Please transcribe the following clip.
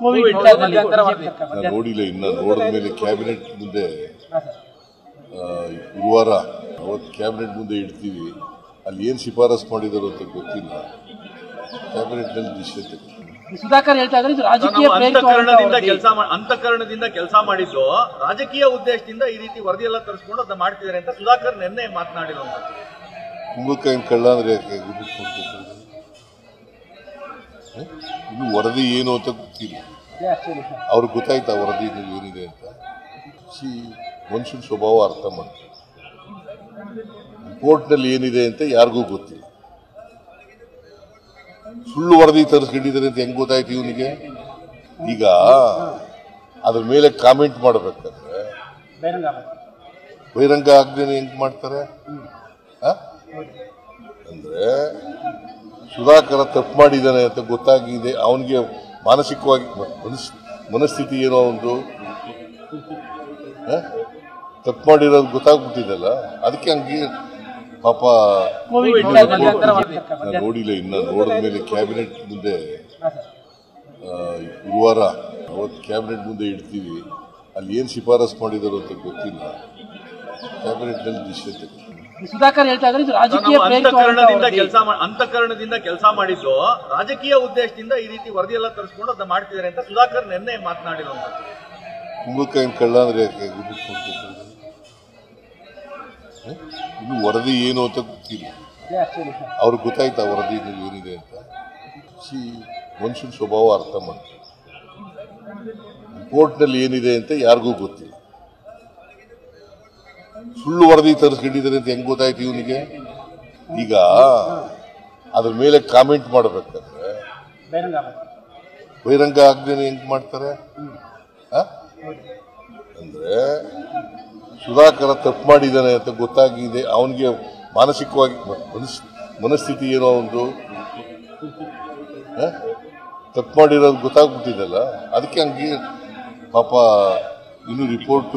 ನೋಡಿಲ್ಲ, ಇನ್ನ ನೋಡಿದ ಮೇಲೆ ಕ್ಯಾಬಿನೆಟ್ ಮುಂದೆ ಗುರುವಾರ ಅವತ್ತು ಕ್ಯಾಬಿನೆಟ್ ಮುಂದೆ ಇಡ್ತೀವಿ. ಅಲ್ಲಿ ಏನು ಶಿಫಾರಸು ಮಾಡಿದಾರೋ ಅಂತ ಗೊತ್ತಿಲ್ಲ. ಕ್ಯಾಬಿನೆಟ್ ನಲ್ಲಿ ಡಿಸಿಷನ್ ಸುಧಾಕರ್ ಹೇಳ್ತಾ ಇದ್ದಾರೆ ಇದು ರಾಜಕೀಯ ಅಂತಃಕರಣದಿಂದ ಕೆಲಸ ಮಾಡಿದ್ದು ರಾಜಕೀಯ ಉದ್ದೇಶದಿಂದ ಈ ರೀತಿ ವರದಿ ಎಲ್ಲ ತರಿಸ್ಕೊಂಡು ಅದನ್ನ ಮಾಡ್ತಿದ್ದಾರೆ ಅಂತ ಸುಧಾಕರ್ ನಿನ್ನೆ ಮಾತನಾಡಿರುವಂತ. ಕುಂಬಳಕಾಯಿನ ಕಳ್ಳ ಅಂದ್ರೆ ಇನ್ನು ವರದಿ ಏನು ಅಂತ ಗೊತ್ತಿಲ್ಲ. ಅವ್ರಿಗೆ ಗೊತ್ತಾಯ್ತಾ ವರದಿ ಏನಿದೆ ಅಂತ? ಮನುಷ್ಯನ ಸ್ವಭಾವ ಅರ್ಥ ಮಾಡ್ತಾರೆ. ರಿಪೋರ್ಟ್ನಲ್ಲಿ ಏನಿದೆ ಅಂತ ಯಾರಿಗೂ ಗೊತ್ತಿಲ್ಲ. ಸುಳ್ಳು ವರದಿ ತರಿಸ್ಕೊಂಡಿದ್ದಾರೆ ಅಂತ ಹೆಂಗ್ ಗೊತ್ತಾಯ್ತು ಇವನಿಗೆ? ಈಗ ಅದ್ರ ಮೇಲೆ ಕಾಮೆಂಟ್ ಮಾಡಬೇಕಾದ್ರೆ ಬಹಿರಂಗ ಆಗದೇನೆ ಹೆಂಗ್ ಮಾಡ್ತಾರೆ? ಅಂದ್ರೆ ಸುಧಾಕರ ತಪ್ಪು ಮಾಡಿದ್ದಾನೆ ಅಂತ ಗೊತ್ತಾಗಿದೆ. ಅವನಿಗೆ ಮಾನಸಿಕವಾಗಿ ಮನಸ್ಥಿತಿ ಏನೋ ಒಂದು ತಪ್ಪು ಮಾಡಿರೋದು ಗೊತ್ತಾಗ್ಬಿಟ್ಟಿದಲ್ಲ, ಅದಕ್ಕೆ ಹಂಗೆ ಪಾಪ. ನೋಡಿಲ್ಲ, ಇನ್ನ ನೋಡಿದ ಮೇಲೆ ಕ್ಯಾಬಿನೆಟ್ ಮುಂದೆ ಗುರುವಾರ ಅವತ್ತು ಕ್ಯಾಬಿನೆಟ್ ಮುಂದೆ ಇಡ್ತೀವಿ. ಅಲ್ಲಿ ಏನು ಶಿಫಾರಸು ಮಾಡಿದಾರೋ ಅಂತ ಗೊತ್ತಿಲ್ಲ. ಕ್ಯಾಬಿನೆಟ್ ನಲ್ಲಿ ಡಿಸಿಷನ್ ಸುಧಾಕರ್ ಹೇಳ್ತಾ ಇದ್ದಾರೆ ಇದು ರಾಜಕೀಯ ಅಂತಃಕರಣದಿಂದ ಕೆಲಸ ಮಾಡಿದ್ದು ರಾಜಕೀಯ ಉದ್ದೇಶದಿಂದ ಈ ರೀತಿ ವರದಿ ಎಲ್ಲ ತರಿಸ್ಕೊಂಡು ಅದನ್ನ ಮಾಡ್ತಿದ್ದಾರೆ ಅಂತ ಸುಧಾಕರ್ ನಿನ್ನೆ ಮಾತನಾಡಿರುವಂತ. ಕುಂಬಳಕಾಯಿನ ಕಳ್ಳ ಅಂದ್ರೆ ಇನ್ನು ವರದಿ ಏನು ಅಂತ ಗೊತ್ತಿಲ್ಲ. ಅವ್ರಿಗೆ ಗೊತ್ತಾಯ್ತಾ ವರದಿ ಏನಿದೆ ಅಂತ? ಮನುಷ್ಯನ ಸ್ವಭಾವ ಅರ್ಥ ಮಾಡ್ತಾರೆ. ರಿಪೋರ್ಟ್ನಲ್ಲಿ ಏನಿದೆ ಅಂತ ಯಾರಿಗೂ ಗೊತ್ತಿಲ್ಲ. ಸುಳ್ಳು ವರದಿ ತರಿಸ್ಕೊಂಡಿದ್ದಾರೆ ಅಂತ ಹೆಂಗ್ ಗೊತ್ತಾಯ್ತು ಇವನಿಗೆ? ಈಗ ಅದ್ರ ಮೇಲೆ ಕಾಮೆಂಟ್ ಮಾಡಬೇಕಾದ್ರೆ ಬಹಿರಂಗ ಆಗದೇನೆ ಹೆಂಗ್ ಮಾಡ್ತಾರೆ? ಅಂದ್ರೆ ಸುಧಾಕರ ತಪ್ಪು ಮಾಡಿದ್ದಾನೆ ಅಂತ ಗೊತ್ತಾಗಿದೆ. ಅವನಿಗೆ ಮಾನಸಿಕವಾಗಿ ಮನಸ್ಥಿತಿ ಏನೋ ಒಂದು ತಪ್ಪು ಮಾಡಿರೋದು ಗೊತ್ತಾಗ್ಬಿಟ್ಟಿದಲ್ಲ, ಅದಕ್ಕೆ ಹಂಗೆ ಪಾಪ. ಇನ್ನು ರಿಪೋರ್ಟ್